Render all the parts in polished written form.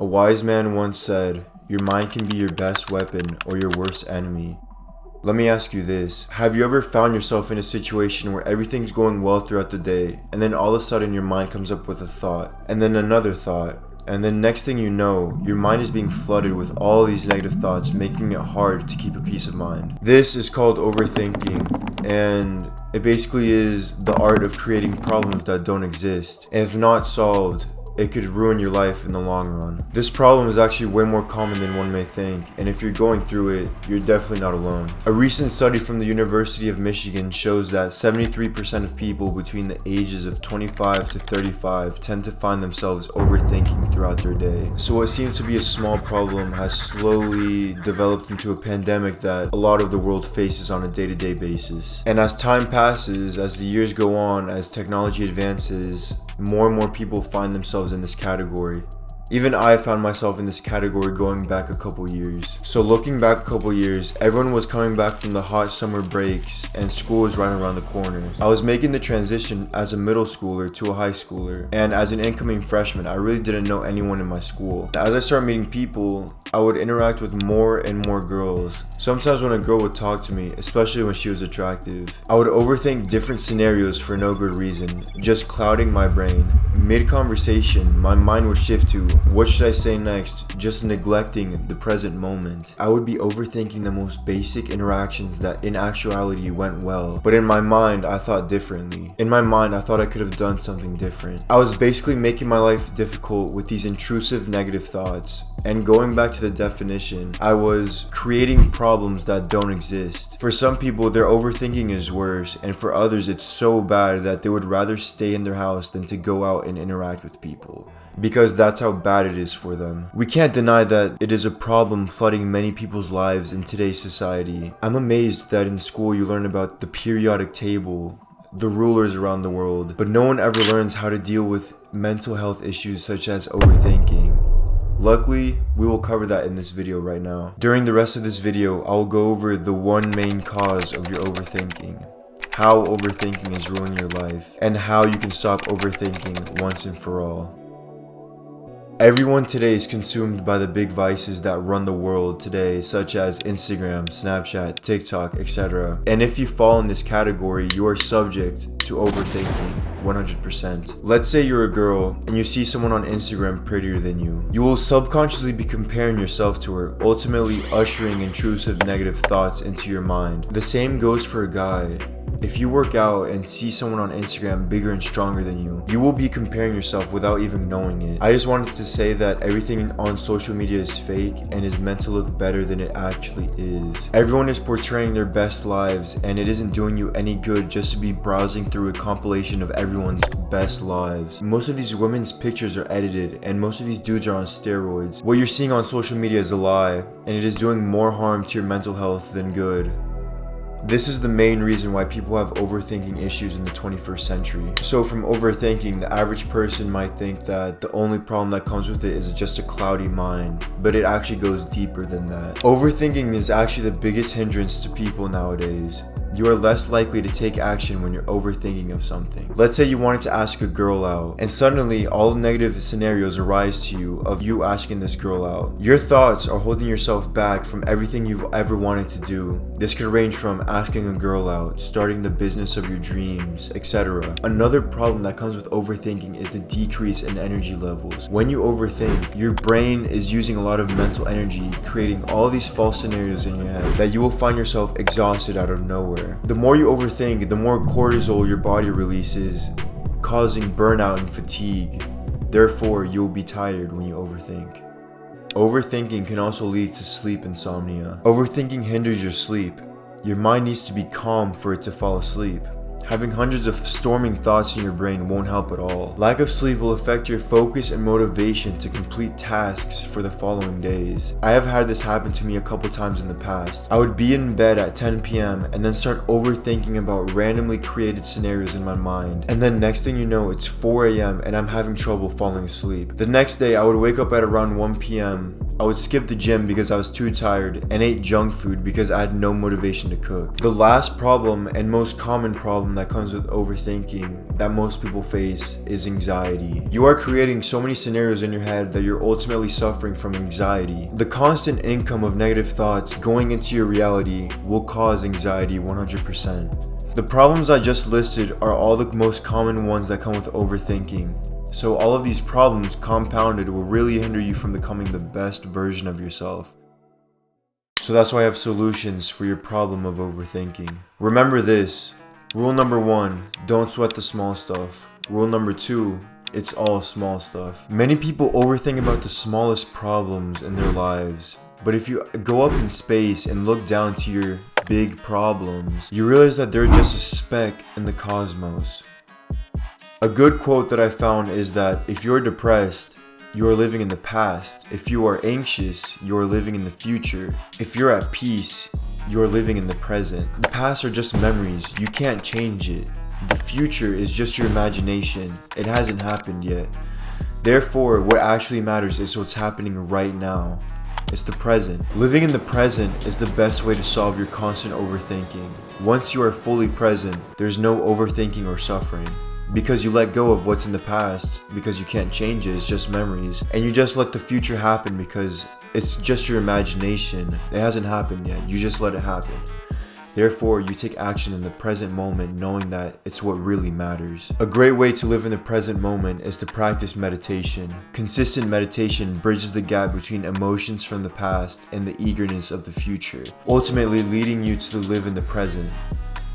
A wise man once said, "Your mind can be your best weapon or your worst enemy." Let me ask you this. Have you ever found yourself in a situation where everything's going well throughout the day, and then all of a sudden your mind comes up with a thought, and then another thought, and then next thing you know, your mind is being flooded with all these negative thoughts, making it hard to keep a peace of mind? This is called overthinking, and it basically is the art of creating problems that don't exist. And if not solved, it could ruin your life in the long run. This problem is actually way more common than one may think, and if you're going through it, you're definitely not alone. A recent study from the University of Michigan shows that 73% of people between the ages of 25 to 35 tend to find themselves overthinking throughout their day. So what seemed to be a small problem has slowly developed into a pandemic that a lot of the world faces on a day-to-day basis. And as time passes, as the years go on, as technology advances, more and more people find themselves in this category. Even I found myself in this category going back a couple years. So looking back a couple years, everyone was coming back from the hot summer breaks and school was right around the corner. I was making the transition as a middle schooler to a high schooler, and as an incoming freshman, I really didn't know anyone in my school. As I started meeting people, I would interact with more and more girls. Sometimes when a girl would talk to me, especially when she was attractive, I would overthink different scenarios for no good reason, just clouding my brain. Mid-conversation, my mind would shift to, what should I say next, just neglecting the present moment. I would be overthinking the most basic interactions that in actuality went well, but in my mind, I thought differently. In my mind, I thought I could have done something different. I was basically making my life difficult with these intrusive negative thoughts. And going back to the definition, I was creating problems that don't exist. For some people, their overthinking is worse, and for others, it's so bad that they would rather stay in their house than to go out and interact with people, because that's how bad it is for them. We can't deny that it is a problem flooding many people's lives in today's society. I'm amazed that in school you learn about the periodic table, the rulers around the world, but no one ever learns how to deal with mental health issues such as overthinking. Luckily, we will cover that in this video right now. During the rest of this video, I will go over the one main cause of your overthinking, how overthinking is ruining your life, and how you can stop overthinking once and for all. Everyone today is consumed by the big vices that run the world today, such as Instagram, Snapchat, TikTok, etc. And if you fall in this category, you are subject to overthinking 100%. Let's say you're a girl and you see someone on Instagram prettier than you. You will subconsciously be comparing yourself to her, ultimately ushering intrusive negative thoughts into your mind. The same goes for a guy. If you work out and see someone on Instagram bigger and stronger than you, you will be comparing yourself without even knowing it. I just wanted to say that everything on social media is fake and is meant to look better than it actually is. Everyone is portraying their best lives, and it isn't doing you any good just to be browsing through a compilation of everyone's best lives. Most of these women's pictures are edited, and most of these dudes are on steroids. What you're seeing on social media is a lie, and it is doing more harm to your mental health than good. This is the main reason why people have overthinking issues in the 21st century. So from overthinking, the average person might think that the only problem that comes with it is just a cloudy mind, but it actually goes deeper than that. Overthinking is actually the biggest hindrance to people nowadays. You are less likely to take action when you're overthinking of something. Let's say you wanted to ask a girl out, and suddenly all negative scenarios arise to you of you asking this girl out. Your thoughts are holding yourself back from everything you've ever wanted to do. This could range from asking a girl out, starting the business of your dreams, etc. Another problem that comes with overthinking is the decrease in energy levels. When you overthink, your brain is using a lot of mental energy, creating all these false scenarios in your head that you will find yourself exhausted out of nowhere. The more you overthink, the more cortisol your body releases, causing burnout and fatigue. Therefore, you'll be tired when you overthink. Overthinking can also lead to sleep insomnia. Overthinking hinders your sleep. Your mind needs to be calm for it to fall asleep. Having hundreds of storming thoughts in your brain won't help at all. Lack of sleep will affect your focus and motivation to complete tasks for the following days. I have had this happen to me a couple times in the past. I would be in bed at 10 p.m. and then start overthinking about randomly created scenarios in my mind. And then next thing you know, it's 4 a.m. and I'm having trouble falling asleep. The next day, I would wake up at around 1 p.m. I would skip the gym because I was too tired and ate junk food because I had no motivation to cook. The last problem and most common problem that comes with overthinking that most people face is anxiety. You are creating so many scenarios in your head that you're ultimately suffering from anxiety. The constant income of negative thoughts going into your reality will cause anxiety 100%. The problems I just listed are all the most common ones that come with overthinking. So all of these problems compounded will really hinder you from becoming the best version of yourself. So that's why I have solutions for your problem of overthinking. Remember this. Rule number 1, don't sweat the small stuff. Rule number 2, it's all small stuff. Many people overthink about the smallest problems in their lives. But if you go up in space and look down to your big problems, you realize that they're just a speck in the cosmos. A good quote that I found is that if you're depressed, you are living in the past. If you are anxious, you are living in the future. If you're at peace, you are living in the present. The past are just memories. You can't change it. The future is just your imagination. It hasn't happened yet. Therefore, what actually matters is what's happening right now. It's the present. Living in the present is the best way to solve your constant overthinking. Once you are fully present, there's no overthinking or suffering. Because you let go of what's in the past, because you can't change it, it's just memories. And you just let the future happen because it's just your imagination. It hasn't happened yet, you just let it happen. Therefore, you take action in the present moment knowing that it's what really matters. A great way to live in the present moment is to practice meditation. Consistent meditation bridges the gap between emotions from the past and the eagerness of the future, ultimately leading you to live in the present.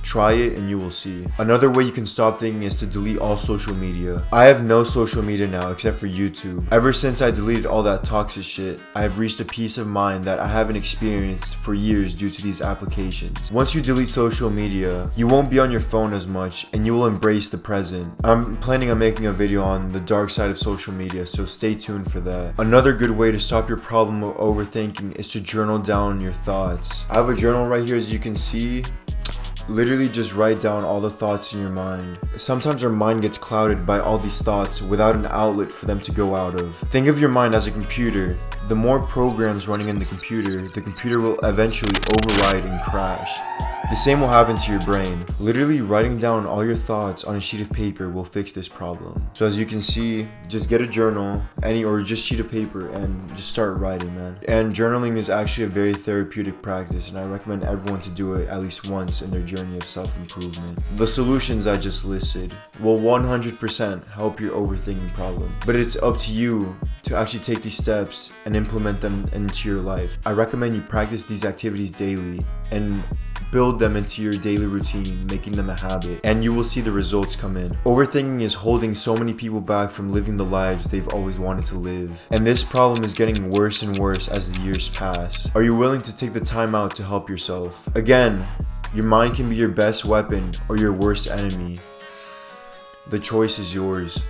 Try it and you will see. Another way you can stop thinking is to delete all social media. I have no social media now except for YouTube. Ever since I deleted all that toxic shit, I have reached a peace of mind that I haven't experienced for years due to these applications. Once you delete social media, you won't be on your phone as much and you will embrace the present. I'm planning on making a video on the dark side of social media, so stay tuned for that. Another good way to stop your problem of overthinking is to journal down your thoughts. I have a journal right here, as you can see. Literally just write down all the thoughts in your mind. Sometimes our mind gets clouded by all these thoughts without an outlet for them to go out of. Think of your mind as a computer. The more programs running in the computer will eventually override and crash. The same will happen to your brain. Literally writing down all your thoughts on a sheet of paper will fix this problem. So as you can see, just get a journal, or just sheet of paper, and just start writing, man. And journaling is actually a very therapeutic practice, and I recommend everyone to do it at least once in their journey of self-improvement. The solutions I just listed will 100% help your overthinking problem, but it's up to you to actually take these steps and implement them into your life. I recommend you practice these activities daily and build them into your daily routine, making them a habit, and you will see the results come in. Overthinking is holding so many people back from living the lives they've always wanted to live, and this problem is getting worse and worse as the years pass. Are you willing to take the time out to help yourself? Again, your mind can be your best weapon or your worst enemy. The choice is yours.